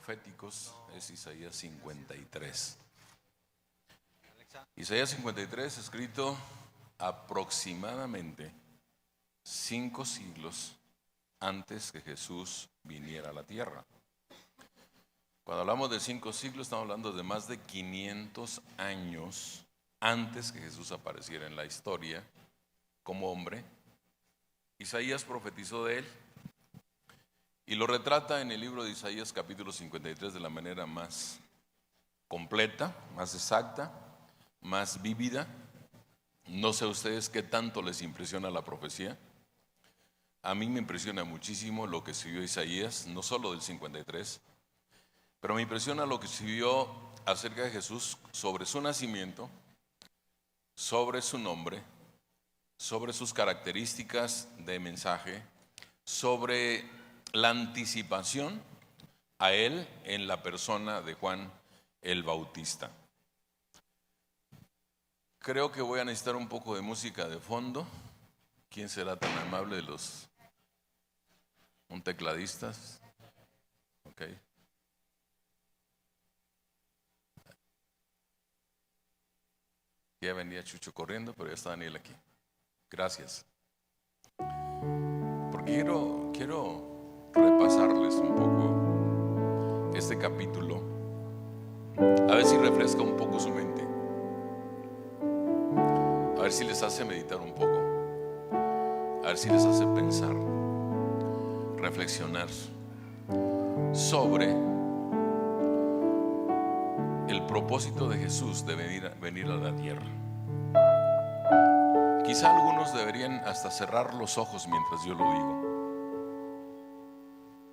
proféticos es Isaías 53. Isaías 53, escrito aproximadamente 5 siglos antes que Jesús viniera a la tierra. Cuando hablamos de 5 siglos, estamos hablando de más de 500 años antes que Jesús apareciera en la historia como hombre. Isaías profetizó de él y lo retrata en el libro de Isaías capítulo 53 de la manera más completa, más exacta, más vívida. No sé a ustedes qué tanto les impresiona la profecía. A mí me impresiona muchísimo lo que escribió Isaías, no solo del 53, pero me impresiona lo que escribió acerca de Jesús, sobre su nacimiento, sobre su nombre, sobre sus características de mensaje, sobre la anticipación a él en la persona de Juan el Bautista. Creo que voy a necesitar un poco de música de fondo. ¿Quién será tan amable de un tecladista? Ok. Ya venía Chucho corriendo, pero ya está Daniel aquí. Gracias. Porque quiero repasarles un poco este capítulo, a ver si refresca un poco su mente, a ver si les hace meditar un poco, a ver si les hace pensar, reflexionar sobre el propósito de Jesús de venir a la tierra. Quizá algunos deberían hasta cerrar los ojos mientras yo lo digo,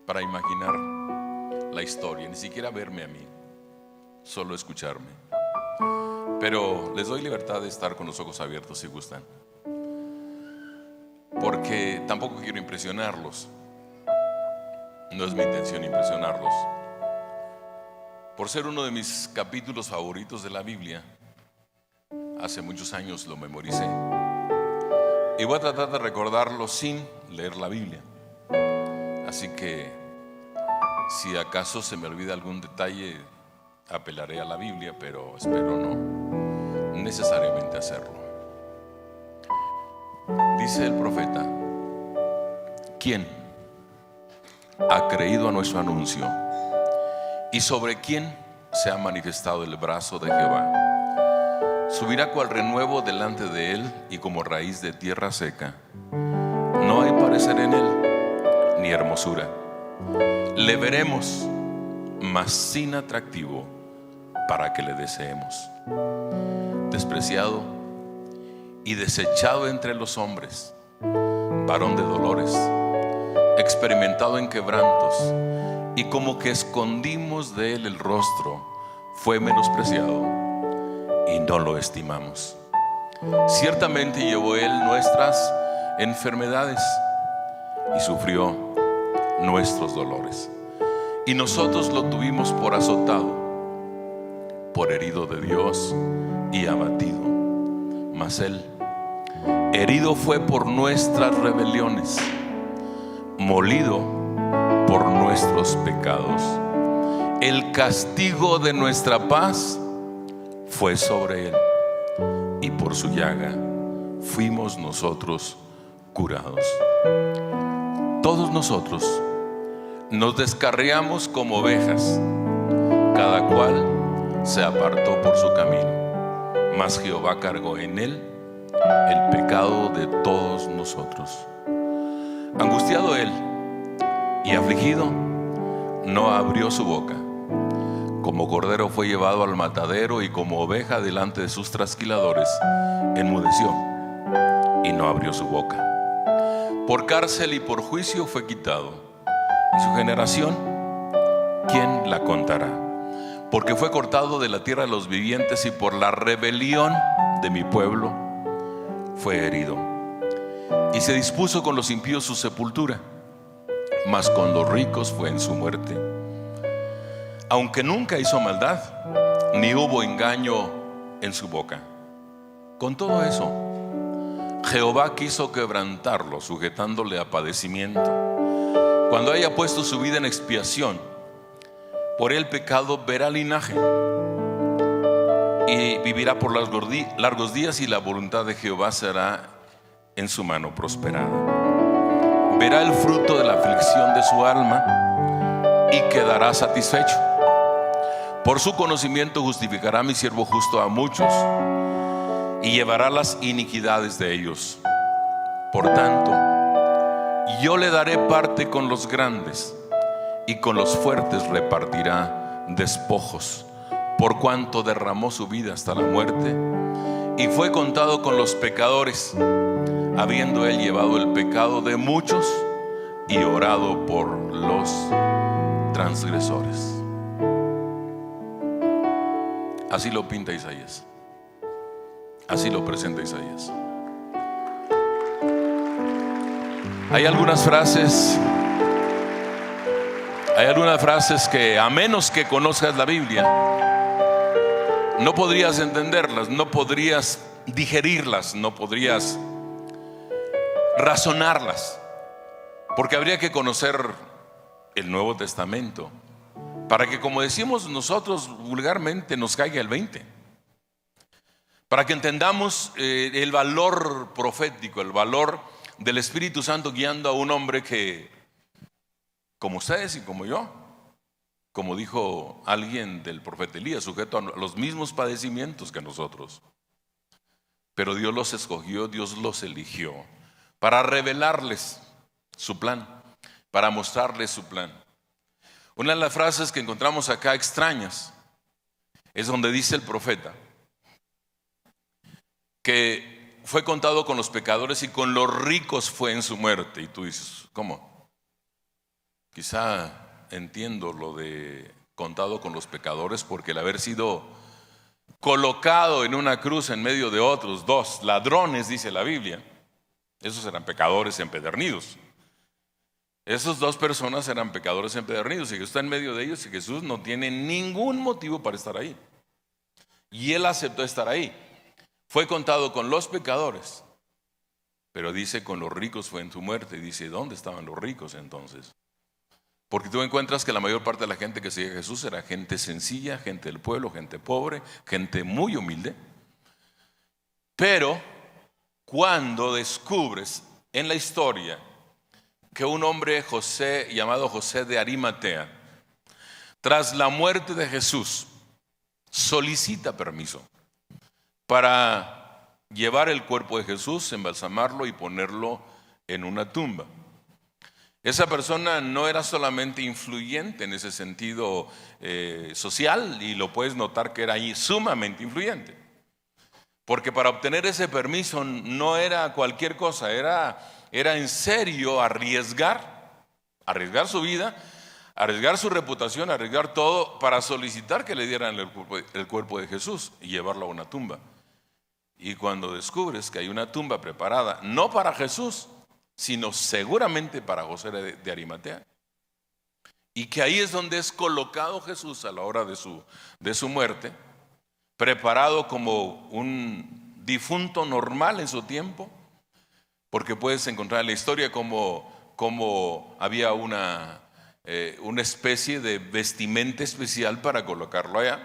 para imaginar la historia, ni siquiera verme a mí, solo escucharme. Pero les doy libertad de estar con los ojos abiertos si gustan, porque tampoco quiero impresionarlos. No es mi intención impresionarlos. Por ser uno de mis capítulos favoritos de la Biblia, hace muchos años lo memoricé y voy a tratar de recordarlo sin leer la Biblia. Así que si acaso se me olvida algún detalle, apelaré a la Biblia, pero espero no necesariamente hacerlo. Dice el profeta: ¿quién ha creído a nuestro anuncio? ¿Y sobre quién se ha manifestado el brazo de Jehová? Subirá cual renuevo delante de él, y como raíz de tierra seca. No hay parecer en él, ni hermosura. Le veremos, mas sin atractivo, para que le deseemos. Despreciado y desechado entre los hombres, varón de dolores, experimentado en quebrantos, y como que escondimos de él el rostro, fue menospreciado y no lo estimamos. Ciertamente llevó él nuestras enfermedades y sufrió nuestros dolores, y nosotros lo tuvimos por azotado, por herido de Dios y abatido. Mas él herido fue por nuestras rebeliones, molido por nuestros pecados. El castigo de nuestra paz fue sobre él, y por su llaga fuimos nosotros curados. Todos nosotros nos descarriamos como ovejas, cada cual se apartó por su camino, mas Jehová cargó en él el pecado de todos nosotros. Angustiado él y afligido, no abrió su boca. Como cordero fue llevado al matadero, y como oveja delante de sus trasquiladores, enmudeció y no abrió su boca. Por cárcel y por juicio fue quitado, y su generación, ¿quién la contará? Porque fue cortado de la tierra de los vivientes, y por la rebelión de mi pueblo fue herido. Y se dispuso con los impíos su sepultura, mas con los ricos fue en su muerte. Aunque nunca hizo maldad, ni hubo engaño en su boca. Con todo eso, Jehová quiso quebrantarlo, sujetándole a padecimiento. Cuando haya puesto su vida en expiación, Por el pecado verá linaje y vivirá por largos días, y la voluntad de Jehová será en su mano prosperada. Verá el fruto de la aflicción de su alma y quedará satisfecho. Por su conocimiento justificará mi siervo justo a muchos y llevará las iniquidades de ellos. Por tanto, yo le daré parte con los grandes, y con los fuertes repartirá despojos, por cuanto derramó su vida hasta la muerte, y fue contado con los pecadores, habiendo él llevado el pecado de muchos y orado por los transgresores. Así lo pinta Isaías, así lo presenta Isaías. Hay algunas frases que, a menos que conozcas la Biblia, no podrías entenderlas, no podrías digerirlas, no podrías razonarlas, porque habría que conocer el Nuevo Testamento para que, como decimos nosotros vulgarmente, nos caiga el 20, para que entendamos el valor profético, el valor del Espíritu Santo guiando a un hombre que, como ustedes y como yo, como dijo alguien del profeta Elías, sujeto a los mismos padecimientos que nosotros. Pero Dios los escogió, Dios los eligió para revelarles su plan, para mostrarles su plan. Una de las frases que encontramos acá extrañas es donde dice el profeta que fue contado con los pecadores y con los ricos fue en su muerte. Y tú dices, ¿cómo? Quizá entiendo lo de contado con los pecadores, porque el haber sido colocado en una cruz en medio de otros dos ladrones, dice la Biblia, esos eran pecadores empedernidos. Esas dos personas eran pecadores empedernidos, y Jesús está en medio de ellos, y Jesús no tiene ningún motivo para estar ahí. Y él aceptó estar ahí. Fue contado con los pecadores, pero dice con los ricos fue en su muerte. Y dice, ¿dónde estaban los ricos entonces? Porque tú encuentras que la mayor parte de la gente que seguía a Jesús era gente sencilla, gente del pueblo, gente pobre, gente muy humilde. Pero cuando descubres en la historia que un hombre llamado José de Arimatea, tras la muerte de Jesús, solicita permiso para llevar el cuerpo de Jesús, embalsamarlo y ponerlo en una tumba. Esa persona no era solamente influyente en ese sentido social, y lo puedes notar que era ahí sumamente influyente, porque para obtener ese permiso no era cualquier cosa, era en serio arriesgar su vida, arriesgar su reputación, arriesgar todo para solicitar que le dieran el cuerpo de Jesús y llevarlo a una tumba. Y cuando descubres que hay una tumba preparada, no para Jesús, sino seguramente para José de Arimatea, y que ahí es donde es colocado Jesús a la hora de su muerte, preparado como un difunto normal en su tiempo, porque puedes encontrar en la historia como había una especie de vestimenta especial para colocarlo allá,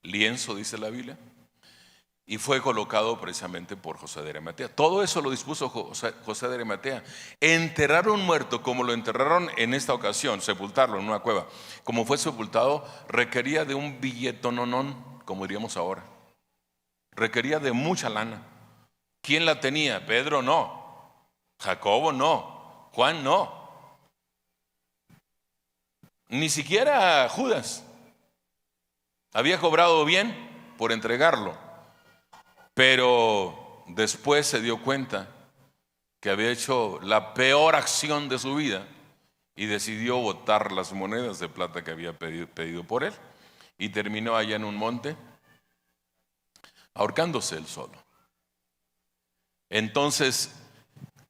lienzo dice la Biblia, y fue colocado precisamente por José de Arimatea. Todo eso lo dispuso José de Arimatea. Enterrar a un muerto como lo enterraron en esta ocasión, sepultarlo en una cueva, como fue sepultado, requería de un billetononón, como diríamos ahora. Requería de mucha lana. ¿Quién la tenía? Pedro no, Jacobo no, Juan no, ni siquiera Judas había cobrado bien por entregarlo. Pero después se dio cuenta que había hecho la peor acción de su vida y decidió botar las monedas de plata que había pedido por él, y terminó allá en un monte ahorcándose él solo. Entonces,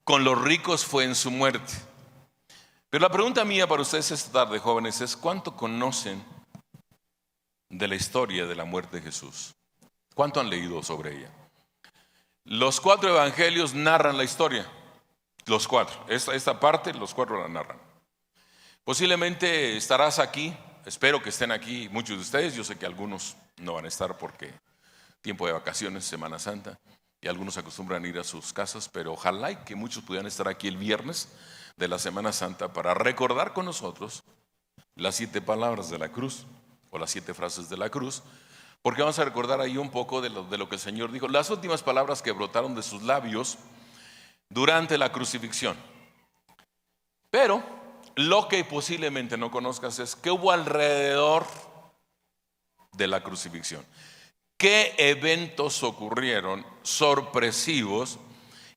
con los ricos fue en su muerte. Pero la pregunta mía para ustedes esta tarde, jóvenes, es ¿cuánto conocen de la historia de la muerte de Jesús? ¿Cuánto han leído sobre ella? Los 4 evangelios narran la historia. Los 4. Esta parte, los 4 la narran. Posiblemente estarás aquí espero que estén aquí muchos de ustedes. Yo sé que algunos no van a estar porque tiempo de vacaciones, Semana Santa, y algunos acostumbran ir a sus casas, pero ojalá y que muchos pudieran estar aquí el viernes de la Semana Santa para recordar con nosotros las 7 palabras de la cruz o las 7 frases de la cruz, porque vamos a recordar ahí un poco de lo que el Señor dijo, las últimas palabras que brotaron de sus labios durante la crucifixión. Pero lo que posiblemente no conozcas es qué hubo alrededor de la crucifixión. ¿Qué eventos ocurrieron sorpresivos,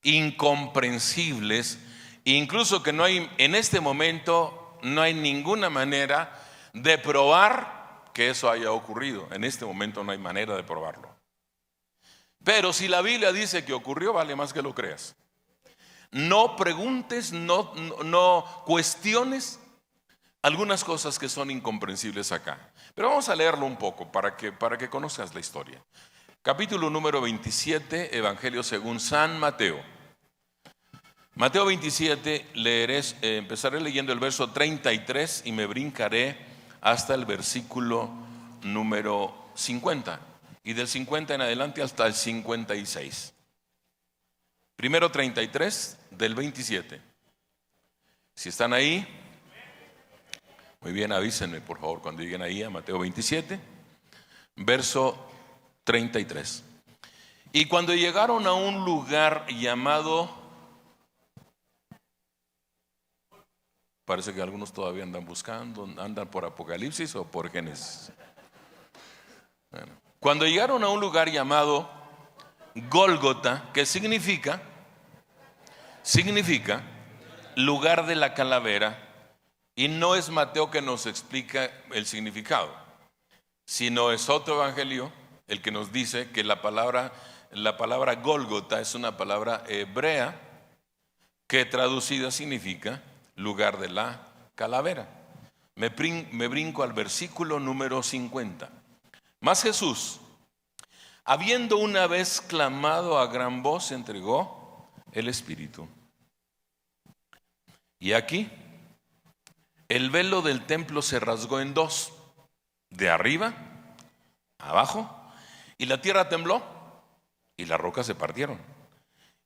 incomprensibles, incluso que no hay en este momento, no hay ninguna manera de probar que eso haya ocurrido? En este momento no hay manera de probarlo. Pero si la Biblia dice que ocurrió, vale más que lo creas. No preguntes, no cuestiones algunas cosas que son incomprensibles acá. Pero vamos a leerlo un poco para que conozcas la historia. Capítulo número 27, Evangelio según San Mateo. Mateo 27, empezaré leyendo el verso 33 y me brincaré hasta el versículo número 50. Y del 50 en adelante hasta el 56. Primero 33 del 27. Si están ahí, muy bien, avísenme por favor cuando lleguen ahí a Mateo 27, verso 33. Y cuando llegaron a un lugar llamado, parece que algunos todavía andan buscando, andan por Apocalipsis o por Génesis. Bueno, cuando llegaron a un lugar llamado Gólgota, que significa lugar de la calavera, y no es Mateo que nos explica el significado, sino es otro evangelio el que nos dice que la palabra Gólgota es una palabra hebrea que traducida significa lugar de la calavera. Me brinco al versículo número 50. Mas Jesús, habiendo una vez clamado a gran voz, entregó el Espíritu. Y aquí el velo del templo se rasgó en dos, de arriba a abajo, y la tierra tembló y las rocas se partieron.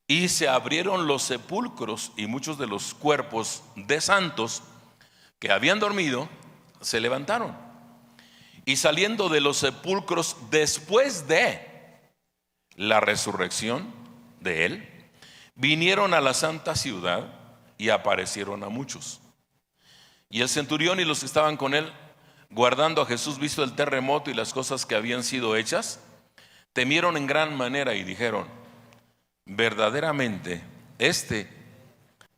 Y se abrieron los sepulcros, y muchos de los cuerpos de santos que habían dormido se levantaron. Y saliendo de los sepulcros después de la resurrección de él, vinieron a la santa ciudad y aparecieron a muchos. Y el centurión y los que estaban con él, guardando a Jesús, visto el terremoto y las cosas que habían sido hechas, temieron en gran manera y dijeron: verdaderamente este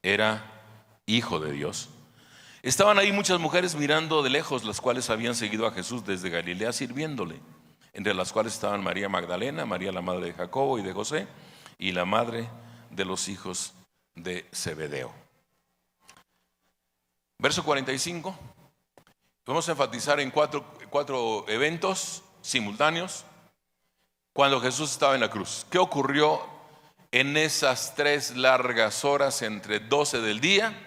era Hijo de Dios. Estaban ahí muchas mujeres mirando de lejos, las cuales habían seguido a Jesús desde Galilea sirviéndole, entre las cuales estaban María Magdalena, María la madre de Jacobo y de José, y la madre de los hijos de Zebedeo. Verso 45. Vamos a enfatizar en cuatro eventos simultáneos cuando Jesús estaba en la cruz. ¿Qué ocurrió en esas 3 largas horas entre 12 del día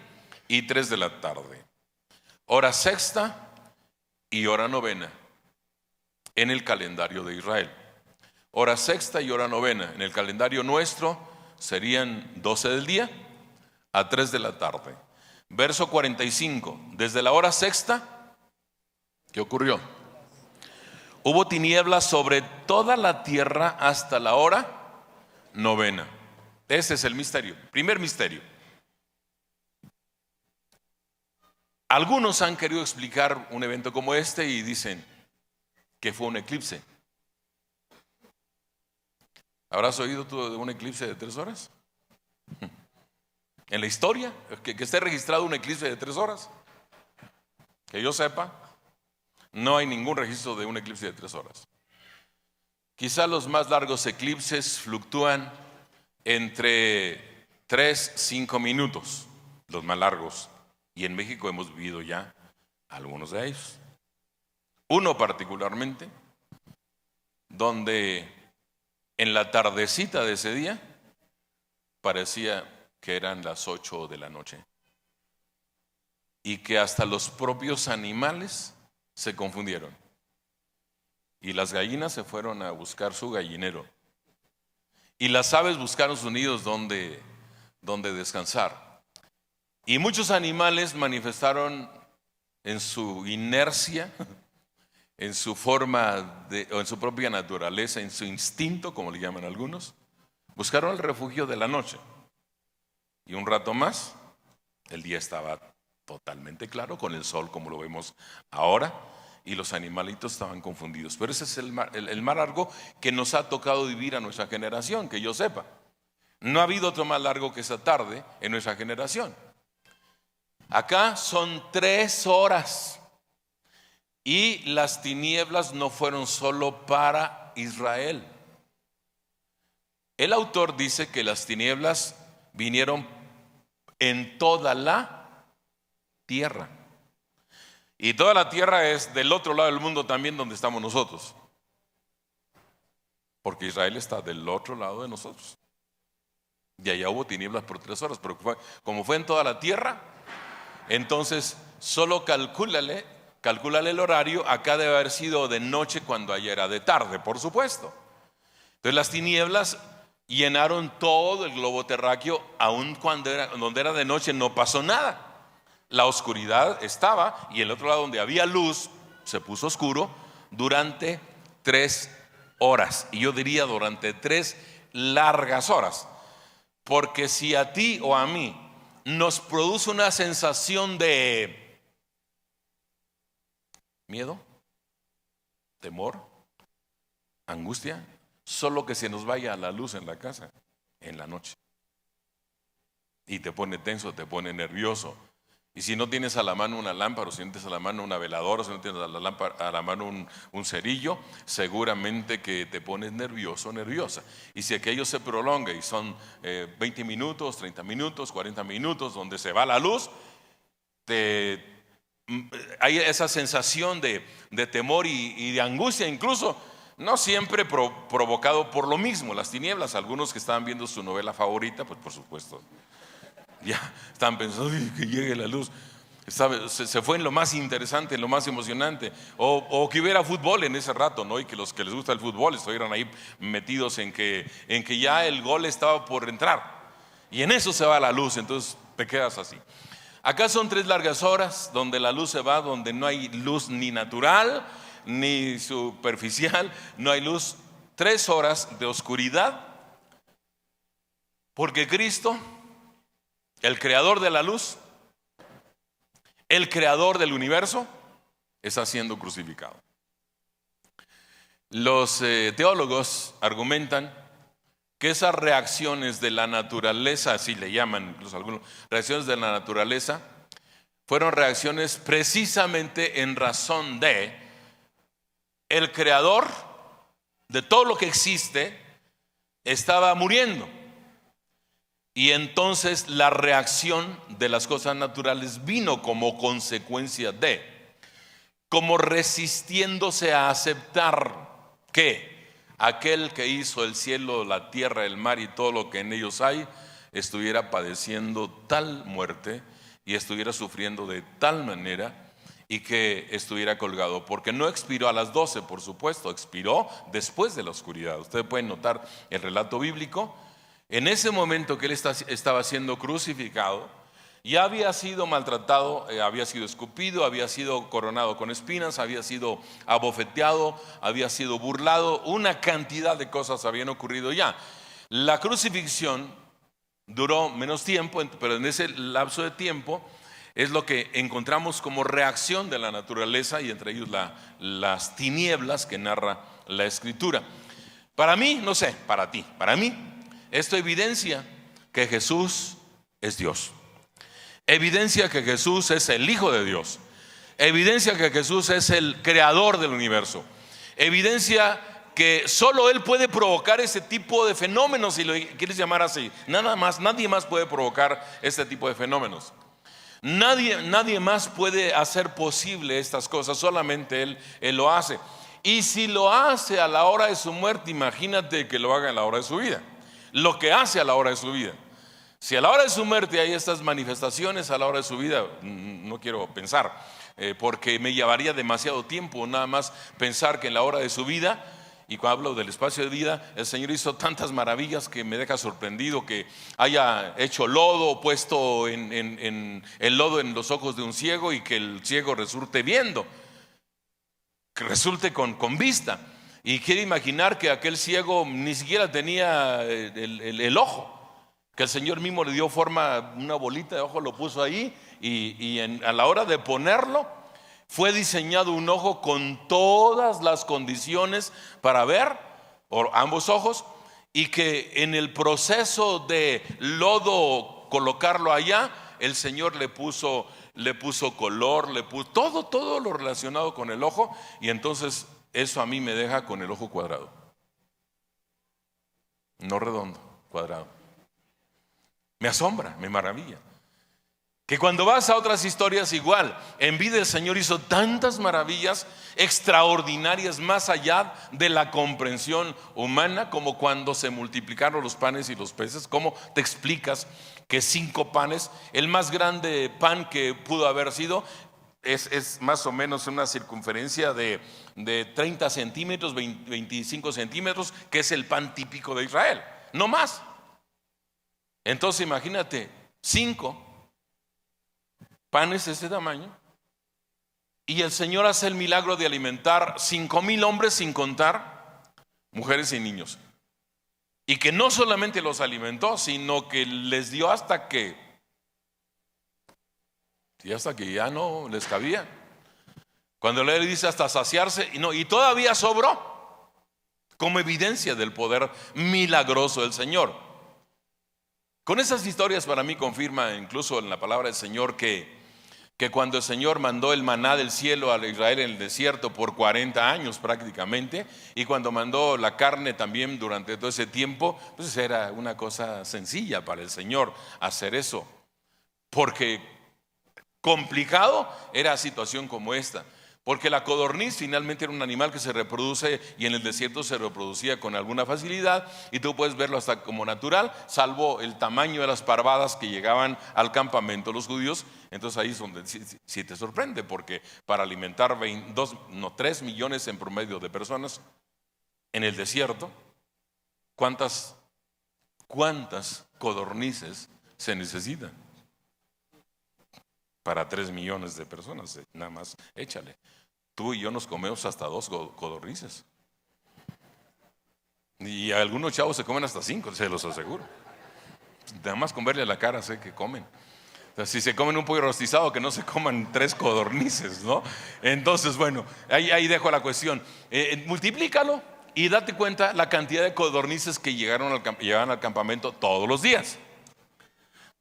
y 3 de la tarde? Hora sexta y hora novena en el calendario de Israel. Hora sexta y hora novena en el calendario nuestro serían 12 del día a 3 de la tarde. Verso 45. Desde la hora sexta, ¿qué ocurrió? Hubo tinieblas sobre toda la tierra hasta la hora novena. Ese es el misterio, primer misterio. Algunos han querido explicar un evento como este y dicen que fue un eclipse. ¿Habrás oído tú de un eclipse de 3 horas? En la historia, que esté registrado un eclipse de 3 horas. Que yo sepa, no hay ningún registro de un eclipse de 3 horas. Quizá los más largos eclipses fluctúan entre 3-5 minutos, los más largos. Y en México hemos vivido ya algunos de ellos. Uno particularmente, donde en la tardecita de ese día parecía que eran las 8 de la noche y que hasta los propios animales se confundieron. Y las gallinas se fueron a buscar su gallinero. Y las aves buscaron sus nidos donde descansar. Y muchos animales manifestaron en su inercia, en su forma o en su propia naturaleza, en su instinto, como le llaman algunos, buscaron el refugio de la noche. Y un rato más, el día estaba totalmente claro, con el sol como lo vemos ahora, y los animalitos estaban confundidos. Pero ese es el mar largo que nos ha tocado vivir a nuestra generación, que yo sepa. No ha habido otro más largo que esa tarde en nuestra generación. Acá son 3 horas. Y las tinieblas no fueron solo para Israel. El autor dice que las tinieblas vinieron en toda la tierra. Y toda la tierra es del otro lado del mundo también, donde estamos nosotros. Porque Israel está del otro lado de nosotros. Y allá hubo tinieblas por 3 horas. Pero como fue en toda la tierra, entonces solo calcúlale el horario. Acá debe haber sido de noche cuando allá era de tarde, por supuesto. Entonces las tinieblas llenaron todo el globo terráqueo. Aun donde era de noche no pasó nada. La oscuridad estaba, y el otro lado donde había luz se puso oscuro durante 3 horas. Y yo diría durante 3 largas horas. Porque si a ti o a mí nos produce una sensación de miedo, temor, angustia, solo que se nos vaya la luz en la casa en la noche, y te pone tenso, te pone nervioso. Y si no tienes a la mano una lámpara, o si no tienes a la mano una veladora, o si no tienes a la mano un cerillo, seguramente que te pones nervioso o nerviosa. Y si aquello se prolonga y son 20 minutos, 30 minutos, 40 minutos donde se va la luz, hay esa sensación de temor y de angustia, incluso no siempre provocado por lo mismo, las tinieblas. Algunos que estaban viendo su novela favorita, pues por supuesto ya estaban pensando que llegue la luz. Se fue en lo más interesante, en lo más emocionante, o que hubiera fútbol en ese rato, ¿no? Y que los que les gusta el fútbol estuvieran ahí metidos en que ya el gol estaba por entrar, y en eso se va la luz. Entonces te quedas así. Acá son 3 largas horas donde la luz se va, donde no hay luz ni natural ni superficial, no hay luz. 3 horas de oscuridad, porque Cristo, el creador de la luz, el creador del universo, está siendo crucificado. Los teólogos argumentan que esas reacciones de la naturaleza, así le llaman incluso algunos, reacciones de la naturaleza, fueron reacciones precisamente en razón de el creador de todo lo que existe estaba muriendo. Y entonces la reacción de las cosas naturales vino como consecuencia como resistiéndose a aceptar que aquel que hizo el cielo, la tierra, el mar y todo lo que en ellos hay, estuviera padeciendo tal muerte y estuviera sufriendo de tal manera, y que estuviera colgado, porque no expiró a las 12, por supuesto, expiró después de la oscuridad. Ustedes pueden notar el relato bíblico. En ese momento que él estaba siendo crucificado, ya había sido maltratado, había sido escupido, había sido coronado con espinas, había sido abofeteado, había sido burlado. Una cantidad de cosas habían ocurrido ya. La crucifixión duró menos tiempo, pero en ese lapso de tiempo es lo que encontramos como reacción de la naturaleza, y entre ellos las tinieblas que narra la Escritura. Para mí, no sé, para ti, para mí, esto evidencia que Jesús es Dios. Evidencia que Jesús es el Hijo de Dios. Evidencia que Jesús es el creador del universo. Evidencia que solo Él puede provocar ese tipo de fenómenos, si lo quieres llamar así. Nada más, nadie más puede provocar este tipo de fenómenos. Nadie más puede hacer posible estas cosas, solamente Él lo hace. Y si lo hace a la hora de su muerte, imagínate que lo haga a la hora de su vida. Lo que hace a la hora de su vida. Si a la hora de su muerte hay estas manifestaciones, a la hora de su vida, no quiero pensar. porque me llevaría demasiado tiempo nada más pensar que en la hora de su vida. Y cuando hablo del espacio de vida, el Señor hizo tantas maravillas que me deja sorprendido, que haya hecho lodo, puesto en el lodo en los ojos de un ciego y que el ciego resulte viendo, que resulte con vista. Y quiere imaginar que aquel ciego ni siquiera tenía el ojo, que el Señor mismo le dio forma, una bolita de ojo, lo puso ahí y a la hora de ponerlo, fue diseñado un ojo con todas las condiciones para ver, ambos ojos, y que en el proceso de lodo colocarlo allá, el Señor le puso color, le puso todo lo relacionado con el ojo, y entonces eso a mí me deja con el ojo cuadrado, no redondo, cuadrado. Me asombra, me maravilla. Que cuando vas a otras historias igual, en vida el Señor hizo tantas maravillas extraordinarias más allá de la comprensión humana, como cuando se multiplicaron los panes y los peces. ¿Cómo te explicas que 5 panes, el más grande pan que pudo haber sido, es más o menos una circunferencia de 30 centímetros, 25 centímetros, que es el pan típico de Israel, no más? Entonces imagínate, 5 panes de ese tamaño, y el Señor hace el milagro de alimentar 5,000 hombres, sin contar mujeres y niños, y que no solamente los alimentó, sino que les dio hasta que ya no les cabía. Cuando le dice hasta saciarse, y todavía sobró, como evidencia del poder milagroso del Señor. Con esas historias para mí confirma incluso en la palabra del Señor que cuando el Señor mandó el maná del cielo a Israel en el desierto por 40 años prácticamente, y cuando mandó la carne también durante todo ese tiempo, pues era una cosa sencilla para el Señor hacer eso, porque complicado era situación como esta. Porque la codorniz finalmente era un animal que se reproduce, y en el desierto se reproducía con alguna facilidad, y tú puedes verlo hasta como natural, salvo el tamaño de las parvadas que llegaban al campamento los judíos. Entonces ahí es donde sí te sorprende, porque para alimentar 3 millones en promedio de personas en el desierto, ¿cuántas codornices se necesitan para 3 millones de personas? Nada más échale. Tú y yo nos comemos hasta 2 codornices, y algunos chavos se comen hasta 5, se los aseguro. Nada más con verle la cara sé que comen. O sea, si se comen un pollo rostizado, que no se coman 3 codornices, ¿no? Entonces, bueno, ahí dejo la cuestión. Multiplícalo y date cuenta la cantidad de codornices que llegaban al campamento todos los días.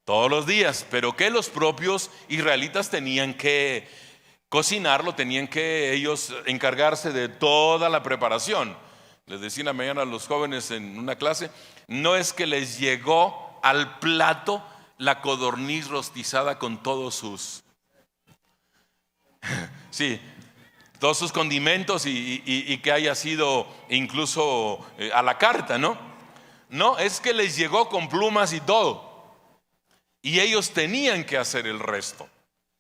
Todos los días, pero que los propios israelitas tenían que cocinarlo, tenían que ellos encargarse de toda la preparación. Les decía en la mañana a los jóvenes en una clase, no es que les llegó al plato la codorniz rostizada con todos sus sí, todos sus condimentos y que haya sido incluso a la carta, ¿no? No, es que les llegó con plumas y todo. Y ellos tenían que hacer el resto.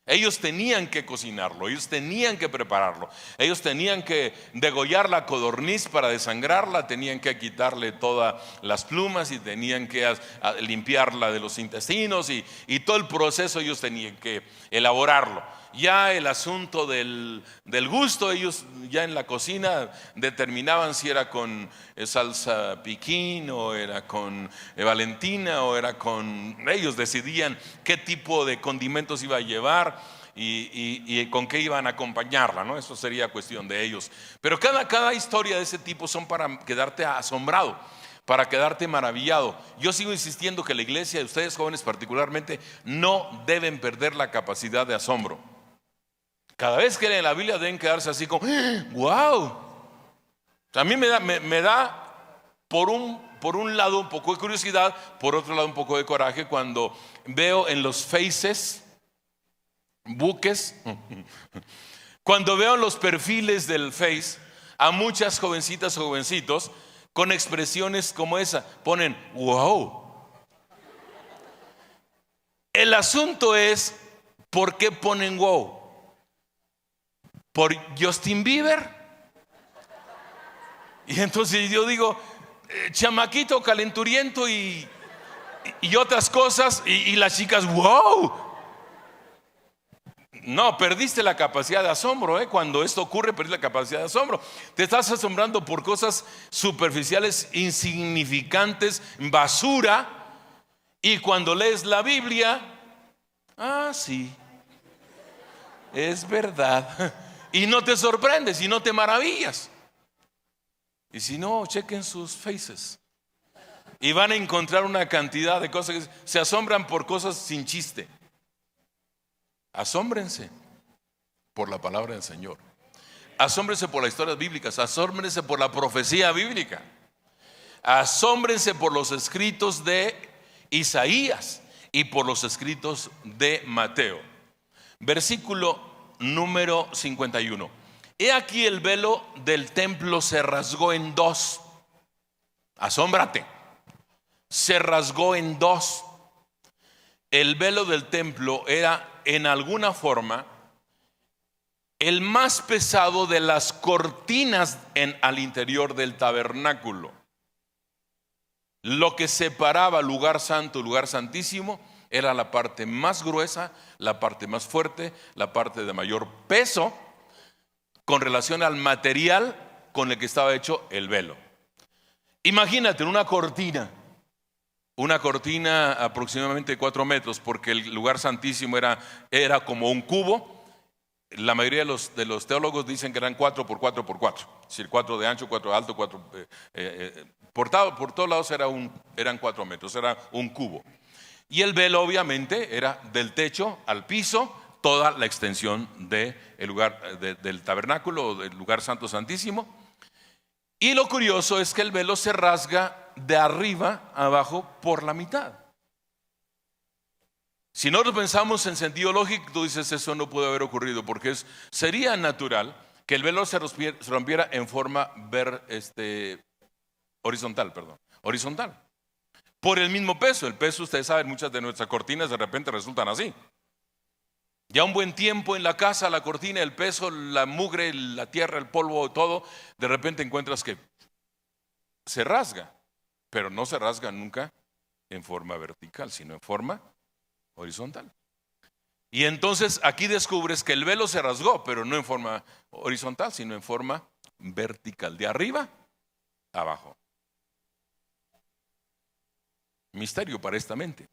Ellos tenían que cocinarlo, ellos tenían que prepararlo, ellos tenían que degollar la codorniz para desangrarla, tenían que quitarle todas las plumas y tenían que limpiarla de los intestinos y todo el proceso ellos tenían que elaborarlo. Ya el asunto del gusto, ellos ya en la cocina determinaban si era con salsa piquín o era con Valentina o era con... Ellos decidían qué tipo de condimentos iba a llevar y con qué iban a acompañarla, ¿no? Eso sería cuestión de ellos. Pero cada historia de ese tipo son para quedarte asombrado, para quedarte maravillado. Yo sigo insistiendo que la iglesia, de ustedes jóvenes particularmente, no deben perder la capacidad de asombro. Cada vez que leen la Biblia deben quedarse así como wow. A mí me da por un lado un poco de curiosidad, por otro lado un poco de coraje cuando veo en los faces, buques, cuando veo en los perfiles del Face a muchas jovencitas o jovencitos con expresiones como esa. Ponen wow. El asunto es ¿por qué ponen wow? por Justin Bieber. Y entonces yo digo, chamaquito calenturiento y otras cosas, y las chicas, wow. No, perdiste la capacidad de asombro, cuando esto ocurre, perdiste la capacidad de asombro. Te estás asombrando por cosas superficiales, insignificantes, basura. Y cuando lees la Biblia, sí, es verdad. Y no te sorprendes y no te maravillas. Y si no, chequen sus faces y van a encontrar una cantidad de cosas que se asombran por cosas sin chiste. Asómbrense por la palabra del Señor. Asómbrense por las historias bíblicas. Asómbrense por la profecía bíblica. Asómbrense por los escritos de Isaías y por los escritos de Mateo. Versículo número 51. He aquí el velo del templo se rasgó en dos. Asómbrate. Se rasgó en dos. El velo del templo era en alguna forma el más pesado de las cortinas al interior del tabernáculo. Lo que separaba lugar santo y lugar santísimo era la parte más gruesa, la parte más fuerte, la parte de mayor peso con relación al material con el que estaba hecho el velo. Imagínate una cortina aproximadamente 4 metros, porque el lugar santísimo era como un cubo. La mayoría de los teólogos dicen que eran 4 por 4 por 4, es decir, 4 de ancho, 4 de alto, 4 por todos lados eran 4 metros, era un cubo. Y el velo obviamente era del techo al piso, toda la extensión del lugar del tabernáculo o del lugar santo santísimo. Y lo curioso es que el velo se rasga de arriba a abajo por la mitad. Si nosotros pensamos en sentido lógico, tú dices, eso no puede haber ocurrido, porque sería natural que el velo se rompiera en forma horizontal, por el mismo peso. El peso, ustedes saben, muchas de nuestras cortinas de repente resultan así. Ya un buen tiempo en la casa, la cortina, el peso, la mugre, la tierra, el polvo, todo, de repente encuentras que se rasga, pero no se rasga nunca en forma vertical, sino en forma horizontal. Y entonces aquí descubres que el velo se rasgó, pero no en forma horizontal, sino en forma vertical, de arriba a abajo. Misterio para esta mente,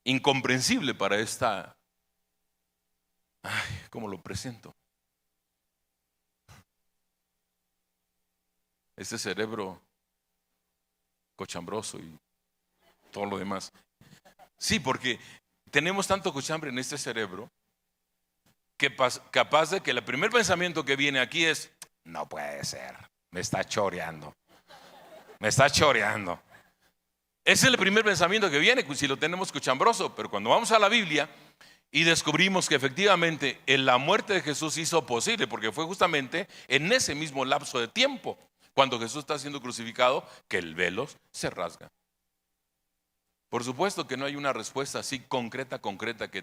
incomprensible para esta. ¿Cómo lo presento? Este cerebro cochambroso y todo lo demás. Sí, porque tenemos tanto cochambre en este cerebro que capaz de que el primer pensamiento que viene aquí es: no puede ser, me está choreando. Ese es el primer pensamiento que viene si lo tenemos cochambroso. Pero cuando vamos a la Biblia y descubrimos que efectivamente en la muerte de Jesús hizo posible, porque fue justamente en ese mismo lapso de tiempo, cuando Jesús está siendo crucificado, que el velo se rasga. Por supuesto que no hay una respuesta así concreta que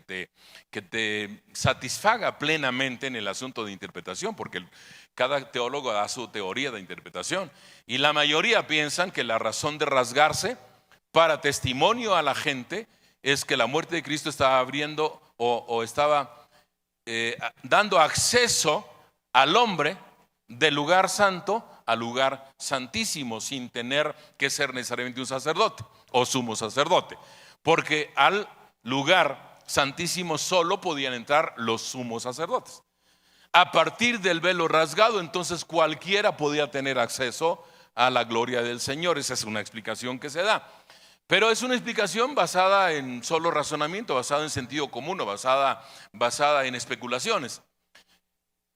te satisfaga plenamente en el asunto de interpretación, porque cada teólogo da su teoría de interpretación, y la mayoría piensan que la razón de rasgarse para testimonio a la gente es que la muerte de Cristo estaba abriendo o estaba dando acceso al hombre del lugar santo al lugar santísimo, sin tener que ser necesariamente un sacerdote o sumo sacerdote, porque al lugar santísimo solo podían entrar los sumos sacerdotes. A partir del velo rasgado, entonces cualquiera podía tener acceso a la gloria del Señor. Esa es una explicación que se da, pero es una explicación basada en solo razonamiento, basada en sentido común o basada en especulaciones.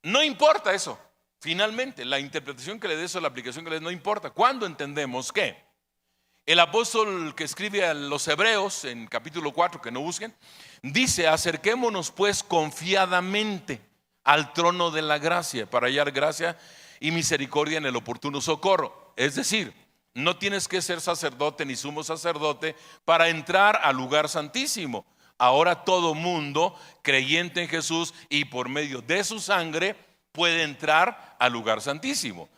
No importa eso. Finalmente, la interpretación que le des o la aplicación que le des no importa. Cuando entendemos que el apóstol que escribe a los Hebreos en capítulo 4, que no busquen, dice: acerquémonos pues confiadamente al trono de la gracia para hallar gracia y misericordia en el oportuno socorro. Es decir, no tienes que ser sacerdote ni sumo sacerdote para entrar al lugar santísimo. Ahora todo mundo creyente en Jesús y por medio de su sangre puede entrar al lugar santísimo.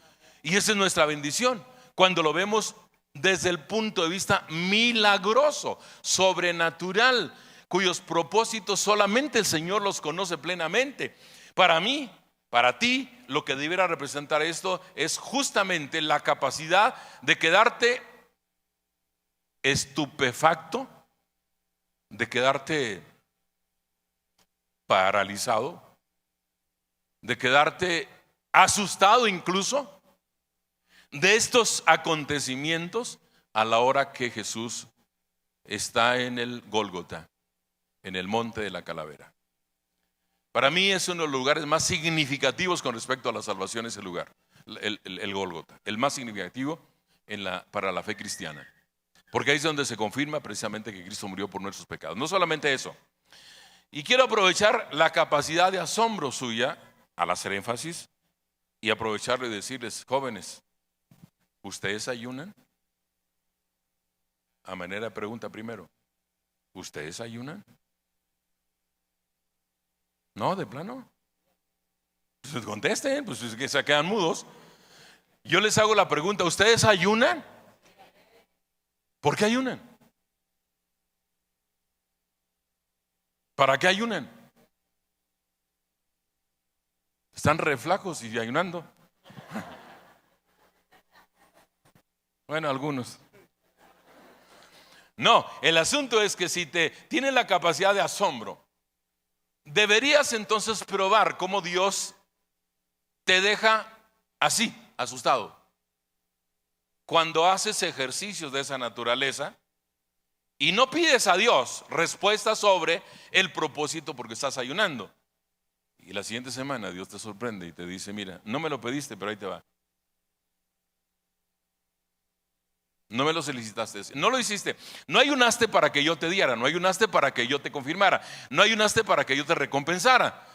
Y esa es nuestra bendición, cuando lo vemos desde el punto de vista milagroso, sobrenatural, cuyos propósitos solamente el Señor los conoce plenamente. Para mí, para ti, lo que debiera representar esto es justamente la capacidad de quedarte estupefacto, de quedarte paralizado, de quedarte asustado incluso de estos acontecimientos a la hora que Jesús está en el Gólgota, en el monte de la calavera. Para mí es uno de los lugares más significativos con respecto a la salvación, ese lugar, el Gólgota, el más significativo para la fe cristiana, porque ahí es donde se confirma precisamente que Cristo murió por nuestros pecados. No solamente eso, y quiero aprovechar la capacidad de asombro suya al hacer énfasis y aprovecharlo y decirles: jóvenes, ¿ustedes ayunan? A manera de pregunta primero, ¿ustedes ayunan? No, de plano. Pues contesten, pues es que se quedan mudos. Yo les hago la pregunta: ¿ustedes ayunan? ¿Por qué ayunan? ¿Para qué ayunan? Están re flacos y ayunando. Bueno, algunos. No, el asunto es que si tienes la capacidad de asombro, deberías entonces probar cómo Dios te deja así, asustado. Cuando haces ejercicios de esa naturaleza y no pides a Dios respuesta sobre el propósito porque estás ayunando. Y la siguiente semana Dios te sorprende y te dice: mira, no me lo pediste, pero ahí te va. No me lo solicitaste, no lo hiciste. No ayunaste para que yo te diera, no ayunaste para que yo te confirmara, no ayunaste para que yo te recompensara.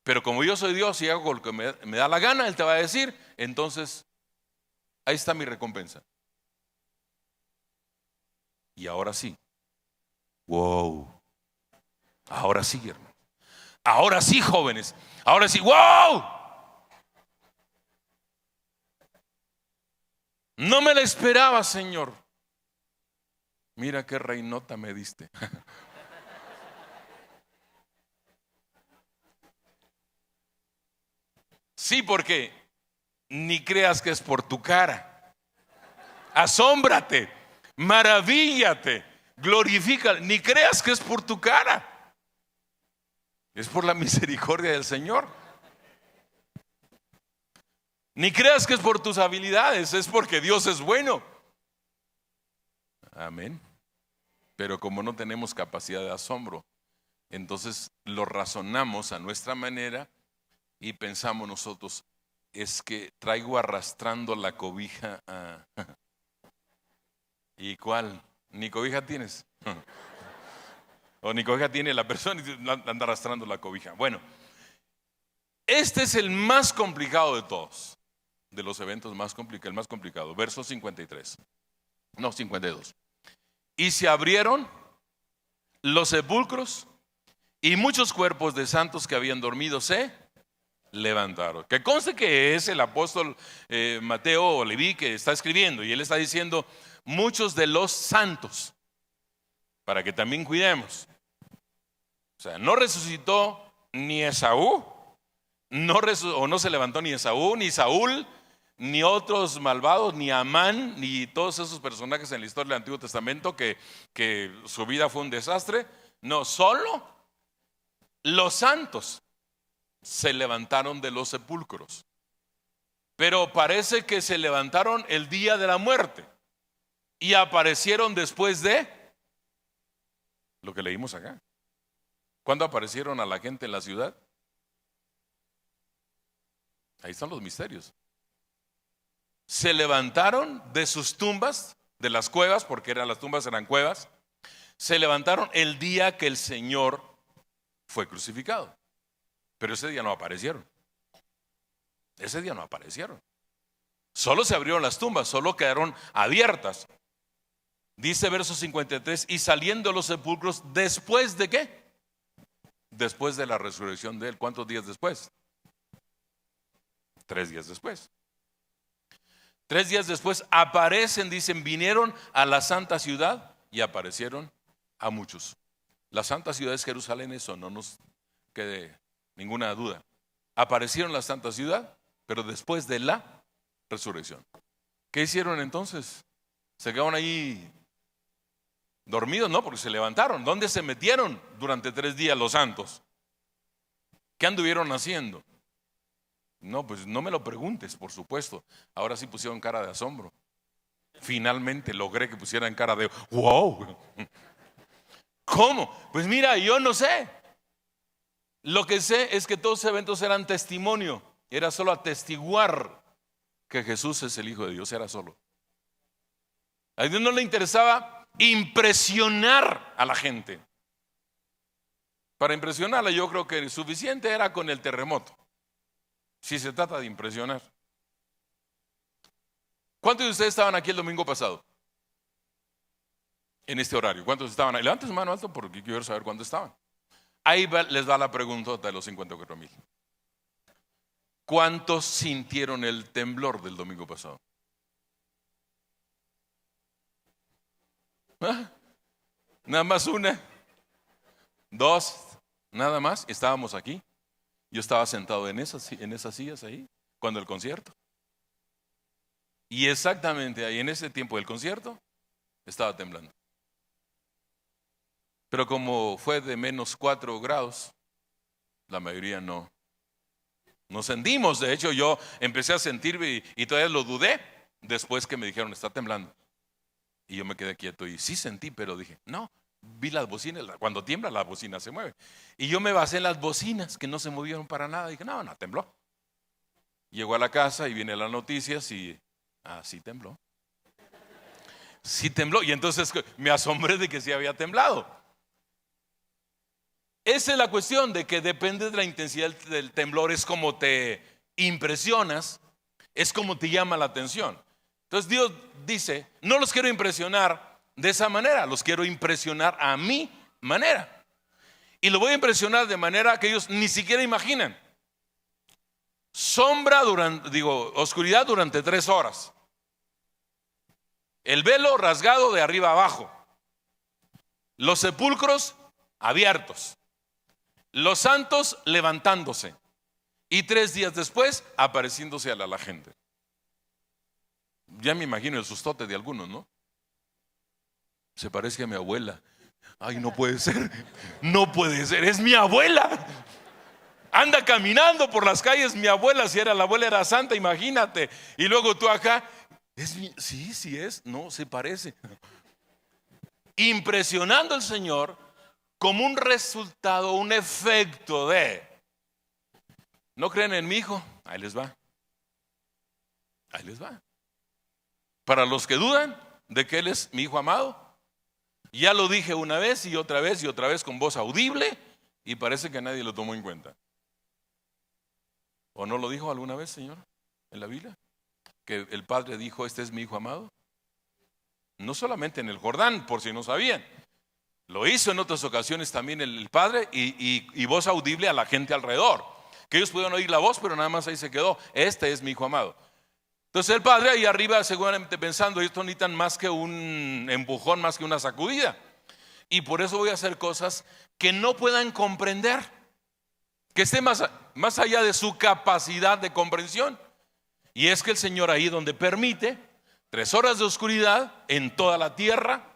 Pero como yo soy Dios y hago lo que me da la gana, Él te va a decir: entonces, ahí está mi recompensa. Y ahora sí. Wow. Ahora sí, hermano. Ahora sí, jóvenes. Ahora sí. Wow. No me la esperaba, Señor. Mira qué reinota me diste. Sí, porque ni creas que es por tu cara. Asómbrate, maravíllate, glorifica. Ni creas que es por tu cara. Es por la misericordia del Señor. Ni creas que es por tus habilidades, es porque Dios es bueno. Amén. Pero como no tenemos capacidad de asombro, entonces lo razonamos a nuestra manera y pensamos nosotros: es que traigo arrastrando la cobija ¿Y cuál? Ni cobija tienes. O ni cobija tiene la persona y anda arrastrando la cobija. Bueno, este es el más complicado de todos, de los eventos más complicados, el más complicado. Verso 52. Y se abrieron los sepulcros y muchos cuerpos de santos que habían dormido se levantaron. Que conste que es el apóstol Mateo o Leví que está escribiendo, y él está diciendo muchos de los santos, para que también cuidemos. O sea, no resucitó ni Esaú, no se levantó ni Esaú, ni Saúl, ni otros malvados, ni Amán, ni todos esos personajes en la historia del Antiguo Testamento que su vida fue un desastre. No, solo los santos se levantaron de los sepulcros. Pero parece que se levantaron el día de la muerte y aparecieron después de lo que leímos acá. ¿Cuándo aparecieron a la gente en la ciudad? Ahí están los misterios. Se levantaron de sus tumbas, de las cuevas, porque las tumbas eran cuevas. Se levantaron el día que el Señor fue crucificado. Pero ese día no aparecieron. Ese día no aparecieron. Solo se abrieron las tumbas, solo quedaron abiertas. Dice verso 53: y saliendo los sepulcros, ¿después de qué? Después de la resurrección de él. ¿Cuántos días después? 3 días después. 3 días después aparecen, dicen, vinieron a la santa ciudad y aparecieron a muchos. La santa ciudad es Jerusalén, eso no nos quede ninguna duda. Aparecieron en la santa ciudad, pero después de la resurrección. ¿Qué hicieron entonces? ¿Se quedaron ahí dormidos? No, porque se levantaron. ¿Dónde se metieron durante 3 días los santos? ¿Qué anduvieron haciendo? No, pues no me lo preguntes, por supuesto. Ahora sí pusieron cara de asombro. Finalmente logré que pusieran cara de wow. ¿Cómo? Pues mira, yo no sé. Lo que sé es que todos los eventos eran testimonio. Era solo atestiguar que Jesús es el Hijo de Dios. Era solo. A Dios no le interesaba impresionar a la gente. Para impresionarla yo creo que suficiente era con el terremoto. Si se trata de impresionar. ¿Cuántos de ustedes estaban aquí el domingo pasado? En este horario. ¿Cuántos estaban ahí? Levanten su mano alto porque quiero saber cuántos estaban. Ahí les va la pregunta de los 54,000. ¿Cuántos sintieron el temblor del domingo pasado? ¿Ah? Nada más una, dos, nada más. Estábamos aquí. Yo estaba sentado en esas sillas ahí, cuando el concierto. Y exactamente ahí, en ese tiempo del concierto, estaba temblando. Pero como fue de -4 grados, la mayoría no sentimos. De hecho, yo empecé a sentir y todavía lo dudé después que me dijeron, está temblando. Y yo me quedé quieto y sí sentí, pero dije, no, vi las bocinas, cuando tiembla la bocina se mueve. Y yo me basé en las bocinas que no se movieron para nada. Dije, no tembló. Llego a la casa y vienen las noticias y, sí tembló. Sí tembló. Y entonces me asombré de que sí había temblado. Esa es la cuestión, de que depende de la intensidad del temblor, es como te impresionas, es como te llama la atención. Entonces Dios dice, no los quiero impresionar de esa manera, los quiero impresionar a mi manera. Y lo voy a impresionar de manera que ellos ni siquiera imaginan. Oscuridad durante 3 horas. El velo rasgado de arriba abajo. Los sepulcros abiertos. Los santos levantándose. Y 3 días después apareciéndose a la gente. Ya me imagino el sustote de algunos, ¿no? Se parece a mi abuela. Ay, no puede ser. No puede ser, es mi abuela. Anda caminando por las calles mi abuela. Si la abuela era santa, imagínate. Y luego tú acá. Sí es. No, se parece. Impresionando al Señor como un resultado, un efecto de. ¿No creen en mi hijo? Ahí les va. Ahí les va. Para los que dudan de que Él es mi hijo amado, ya lo dije una vez y otra vez y otra vez con voz audible y parece que nadie lo tomó en cuenta. ¿O no lo dijo alguna vez, Señor, en la Biblia? Que el Padre dijo, este es mi hijo amado. No solamente en el Jordán, por si no sabían. Lo hizo en otras ocasiones también el Padre y voz audible a la gente alrededor. Que ellos pudieron oír la voz, pero nada más ahí se quedó. Este es mi hijo amado. Entonces el Padre ahí arriba seguramente pensando, esto necesitan más que un empujón, más que una sacudida. Y por eso voy a hacer cosas que no puedan comprender, que esté más allá de su capacidad de comprensión. Y es que el Señor ahí donde permite 3 horas de oscuridad en toda la tierra,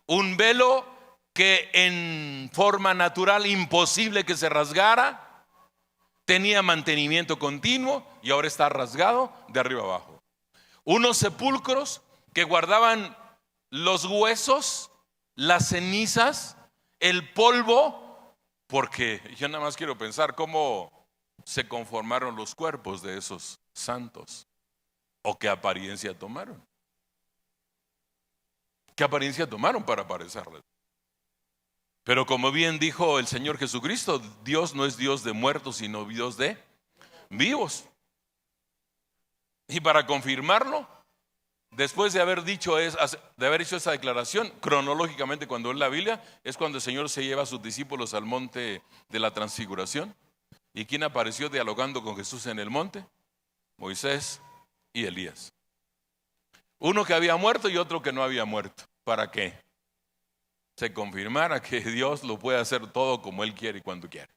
un velo que en forma natural imposible que se rasgara, tenía mantenimiento continuo y ahora está rasgado de arriba abajo. Unos sepulcros que guardaban los huesos, las cenizas, el polvo, porque yo nada más quiero pensar cómo se conformaron los cuerpos de esos santos o qué apariencia tomaron. ¿Qué apariencia tomaron para aparecerles? Pero como bien dijo el Señor Jesucristo, Dios no es Dios de muertos, sino Dios de vivos. Y para confirmarlo, después de haber hecho esa declaración, cronológicamente cuando en la Biblia, es cuando el Señor se lleva a sus discípulos al monte de la transfiguración. ¿Y quién apareció dialogando con Jesús en el monte? Moisés y Elías. Uno que había muerto y otro que no había muerto. ¿Para qué? Se confirmara que Dios lo puede hacer todo como Él quiere y cuando quiere.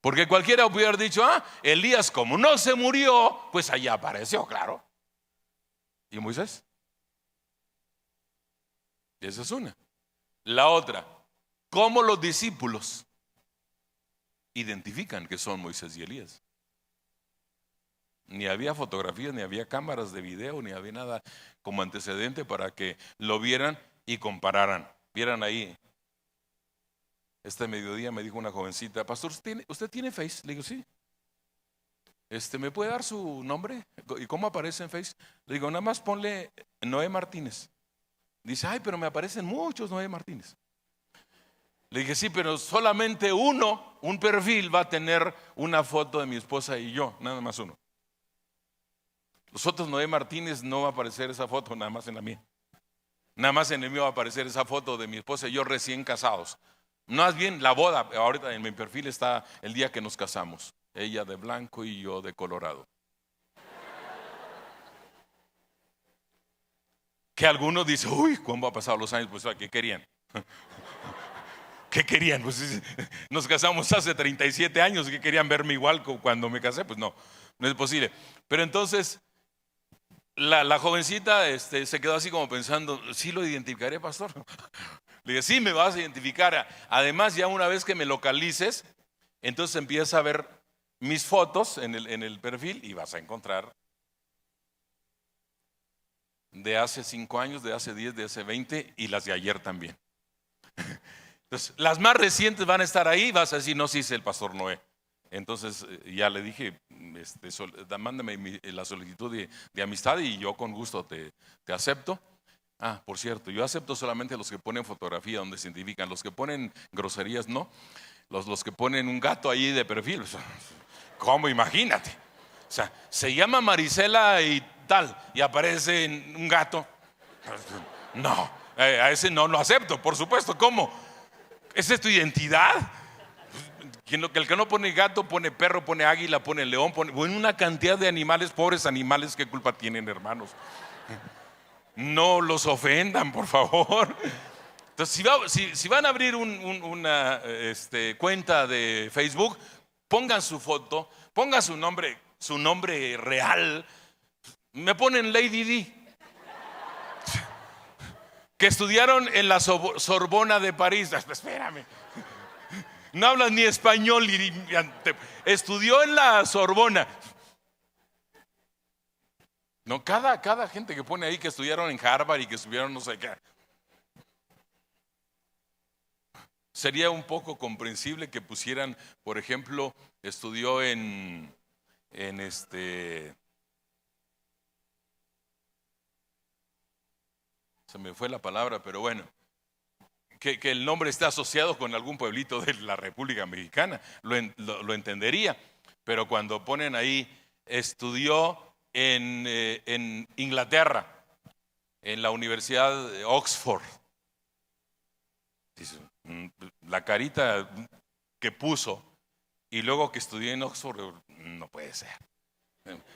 Porque cualquiera pudiera haber dicho, Elías como no se murió, pues allá apareció, claro. ¿Y Moisés? Esa es una. La otra, ¿cómo los discípulos identifican que son Moisés y Elías? Ni había fotografías, ni había cámaras de video, ni había nada como antecedente para que lo vieran y compararan. Vieran ahí. Este mediodía me dijo una jovencita, pastor, ¿usted tiene Face? Le digo, sí. ¿Me puede dar su nombre? ¿Y cómo aparece en Face? Le digo, nada más ponle Noé Martínez. Dice, pero me aparecen muchos Noé Martínez. Le dije, sí, pero solamente un perfil va a tener una foto de mi esposa y yo, nada más uno. Los otros Noé Martínez no va a aparecer esa foto, nada más en la mía. Nada más en el mío va a aparecer esa foto de mi esposa y yo recién casados. Más bien la boda, ahorita en mi perfil está el día que nos casamos. Ella de blanco y yo de colorado. Que algunos dicen, ¿cómo ha pasado los años? Pues, ¿qué querían? ¿Qué querían? Pues nos casamos hace 37 años. ¿Qué querían verme igual cuando me casé? Pues no es posible. Pero entonces la jovencita se quedó así como pensando, ¿sí lo identificaré, pastor? Le dije, sí, me vas a identificar. Además, ya una vez que me localices, entonces empieza a ver mis fotos en el perfil y vas a encontrar de hace 5 años, de hace 10, de hace 20 y las de ayer también. Entonces, las más recientes van a estar ahí. Vas a decir, no, sí es el pastor Noé. Entonces ya le dije, mándame la solicitud de amistad y yo con gusto te acepto. Por cierto, yo acepto solamente los que ponen fotografía donde se identifican. Los que ponen groserías no. Los que ponen un gato ahí de perfil, ¿cómo? Imagínate. O sea, se llama Marisela y tal y aparece un gato. No, a ese no lo acepto, por supuesto. ¿Cómo? ¿Esa es tu identidad? El que no pone gato, pone perro, pone águila, pone león, pone una cantidad de animales, pobres animales, ¿qué culpa tienen, hermanos? No los ofendan, por favor. Entonces, si van a abrir una cuenta de Facebook, pongan su foto, pongan su nombre real. Me ponen Lady D, que estudiaron en la Sorbona de París. Espérame, no hablan ni español, estudió en la Sorbona. No, cada gente que pone ahí que estudiaron en Harvard y que estuvieron no sé qué. Sería un poco comprensible que pusieran, por ejemplo, estudió se me fue la palabra, pero bueno, que el nombre esté asociado con algún pueblito de la República Mexicana, lo entendería. Pero cuando ponen ahí, estudió en Inglaterra, en la Universidad de Oxford, la carita que puso y luego que estudió en Oxford, no puede ser.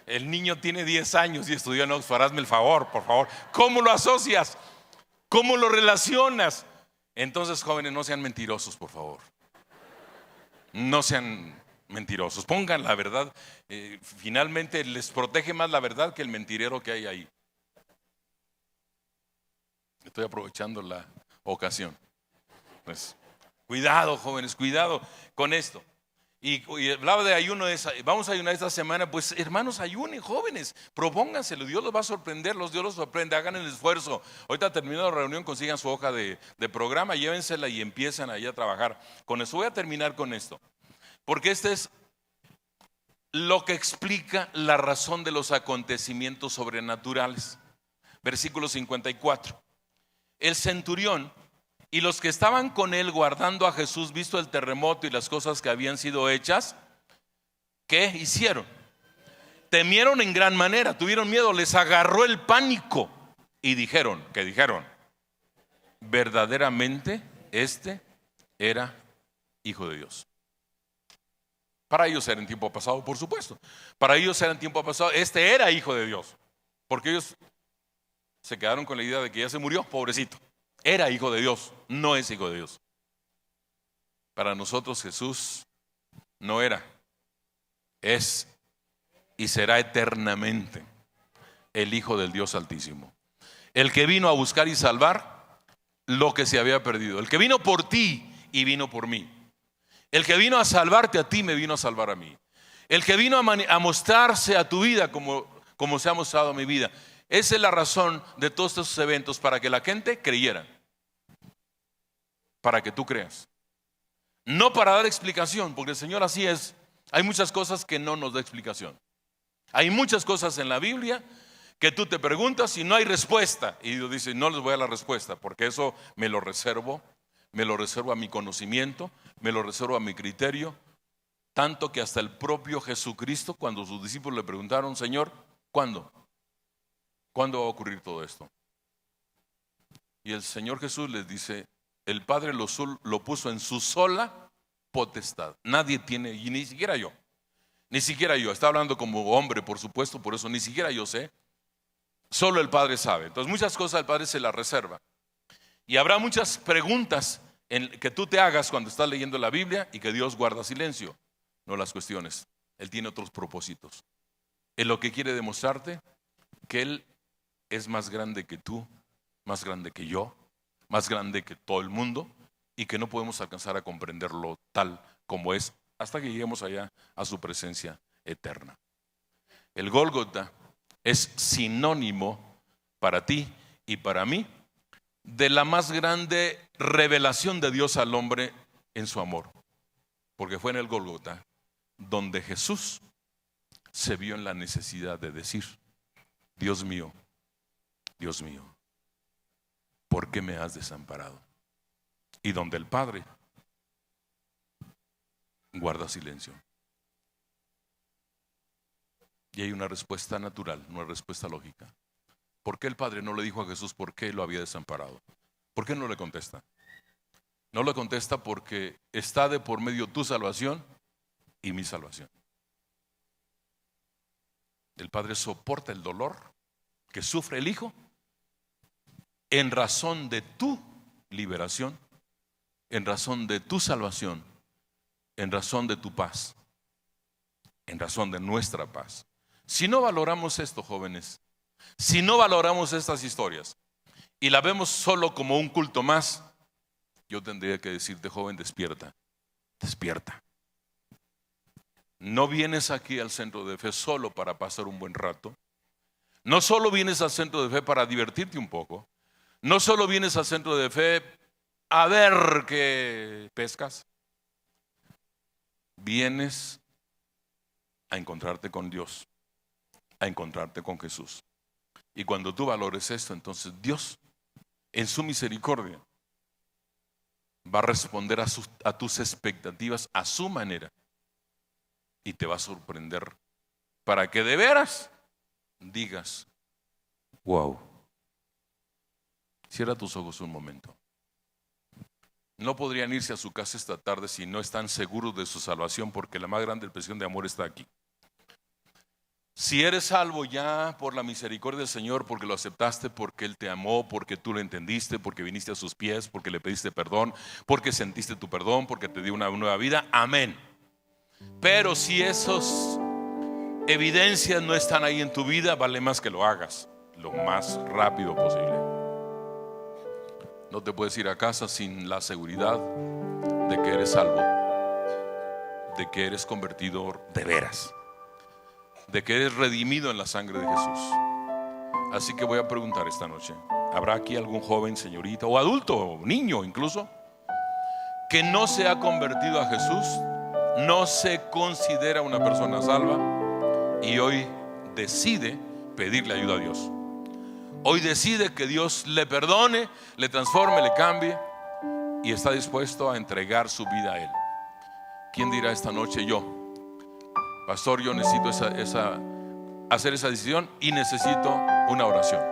El niño tiene 10 años y estudió en Oxford. Hazme el favor, por favor. ¿Cómo lo asocias? ¿Cómo lo relacionas? Entonces, jóvenes, no sean mentirosos, por favor. No sean mentirosos. Pongan la verdad. Finalmente les protege más la verdad que el mentirero que hay ahí. Estoy aprovechando la ocasión. Pues, cuidado, jóvenes, cuidado con esto. Y hablaba de ayuno, vamos a ayunar esta semana. Pues hermanos, ayunen, jóvenes, propónganselo, Dios los va a sorprender, Dios los sorprende, hagan el esfuerzo. Ahorita terminando la reunión, consigan su hoja de programa, llévensela y empiezan ahí a trabajar. Con eso voy a terminar con esto, porque este es lo que explica la razón de los acontecimientos sobrenaturales. Versículo 54. El centurión y los que estaban con él guardando a Jesús, visto el terremoto y las cosas que habían sido hechas, ¿qué hicieron? Temieron en gran manera, tuvieron miedo, les agarró el pánico y dijeron, ¿qué dijeron? Verdaderamente este era Hijo de Dios. Para ellos era en tiempo pasado, por supuesto. Para ellos era en tiempo pasado. Este era hijo de Dios. Porque ellos se quedaron con la idea de que ya se murió, pobrecito. Era hijo de Dios, no es hijo de Dios. Para nosotros Jesús no era, es y será eternamente el Hijo del Dios Altísimo. El que vino a buscar y salvar lo que se había perdido. El que vino por ti y vino por mí. El que vino a salvarte a ti me vino a salvar a mí. El que vino a mostrarse a tu vida como se ha mostrado a mi vida. Esa es la razón de todos estos eventos, para que la gente creyera, para que tú creas. No para dar explicación, porque el Señor así es. Hay muchas cosas que no nos da explicación. Hay muchas cosas en la Biblia que tú te preguntas y no hay respuesta. Y Dios dice, no les voy a dar la respuesta, porque eso me lo reservo a mi conocimiento, me lo reservo a mi criterio. Tanto que hasta el propio Jesucristo, cuando sus discípulos le preguntaron, Señor, ¿cuándo? ¿Cuándo va a ocurrir todo esto? Y el Señor Jesús les dice, el Padre lo puso en su sola potestad. Nadie tiene, y ni siquiera yo. Está hablando como hombre, por supuesto, por eso ni siquiera yo sé. Solo el Padre sabe. Entonces muchas cosas el Padre se las reserva. Y habrá muchas preguntas que tú te hagas cuando estás leyendo la Biblia y que Dios guarda silencio. No las cuestiones. Él tiene otros propósitos. Él lo que quiere demostrarte que Él es más grande que tú, más grande que yo, más grande que todo el mundo, y que no podemos alcanzar a comprenderlo tal como es hasta que lleguemos allá a su presencia eterna. El Gólgota es sinónimo para ti y para mí de la más grande revelación de Dios al hombre en su amor, porque fue en el Gólgota donde Jesús se vio en la necesidad de decir, Dios mío, ¿por qué me has desamparado? Y donde el Padre guarda silencio. Y hay una respuesta natural, una respuesta lógica. ¿Por qué el Padre no le dijo a Jesús por qué lo había desamparado? ¿Por qué no le contesta? No le contesta porque está de por medio tu salvación y mi salvación. El Padre soporta el dolor que sufre el Hijo en razón de tu liberación, en razón de tu salvación, en razón de tu paz, en razón de nuestra paz. Si no valoramos esto, jóvenes, si no valoramos estas historias y la vemos solo como un culto más, yo tendría que decirte, joven, despierta, despierta. No vienes aquí al centro de fe solo para pasar un buen rato. No solo vienes al centro de fe para divertirte un poco. No solo vienes al centro de fe a ver qué pescas. Vienes a encontrarte con Dios, a encontrarte con Jesús. Y cuando tú valores esto, entonces Dios, en su misericordia, va a responder a tus expectativas a su manera. Y te va a sorprender para que de veras digas, wow. Cierra tus ojos un momento. No podrían irse a su casa esta tarde si no están seguros de su salvación, porque la más grande expresión de amor está aquí. Si eres salvo ya por la misericordia del Señor, porque lo aceptaste, porque Él te amó, porque tú lo entendiste, porque viniste a sus pies, porque le pediste perdón, porque sentiste tu perdón, porque te dio una nueva vida, amén. Pero si esas evidencias no están ahí en tu vida, vale más que lo hagas lo más rápido posible. No te puedes ir a casa sin la seguridad de que eres salvo, de que eres convertido de veras, de que eres redimido en la sangre de Jesús. Así que voy a preguntar esta noche, ¿habrá aquí algún joven, señorita, o adulto, o niño incluso, que no se ha convertido a Jesús, no se considera una persona salva y hoy decide pedirle ayuda a Dios? Hoy decide que Dios le perdone, le transforme, le cambie y está dispuesto a entregar su vida a Él. ¿Quién dirá esta noche? Yo, pastor, yo necesito hacer esa decisión y necesito una oración.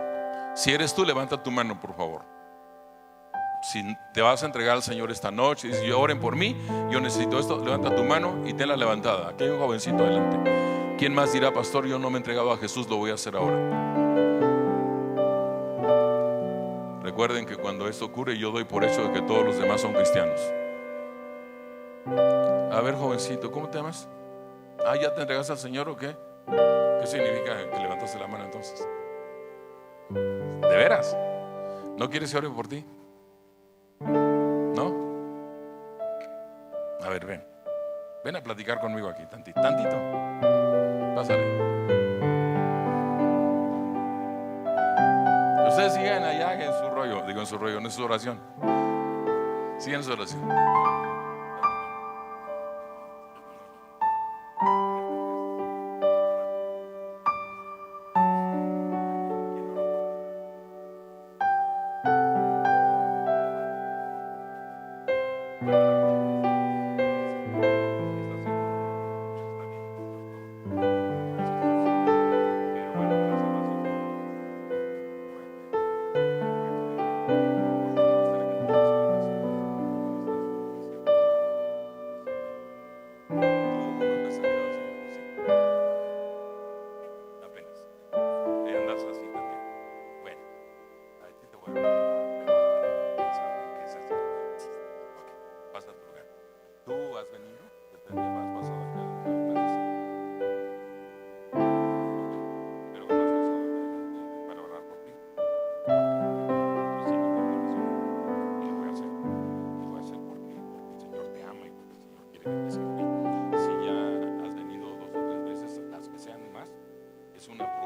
Si eres tú, levanta tu mano, por favor. Si te vas a entregar al Señor esta noche y dices, oren por mí, yo necesito esto, levanta tu mano y tenla levantada. Aquí hay un jovencito adelante. ¿Quién más dirá, pastor, yo no me he entregado a Jesús, lo voy a hacer ahora? Recuerden que cuando esto ocurre, yo doy por hecho de que todos los demás son cristianos. A ver, jovencito, ¿cómo te llamas? ¿Ya te entregaste al Señor o qué? ¿Qué significa que levantaste la mano entonces? ¿De veras? ¿No quieres que ore por ti? ¿No? A ver, ven a platicar conmigo aquí, tantito. Pásale. Ustedes sigan allá en su rollo, digo en su rollo, no en su oración. Sigan su oración. Si ya has venido 2 o 3 veces, las que sean más, es una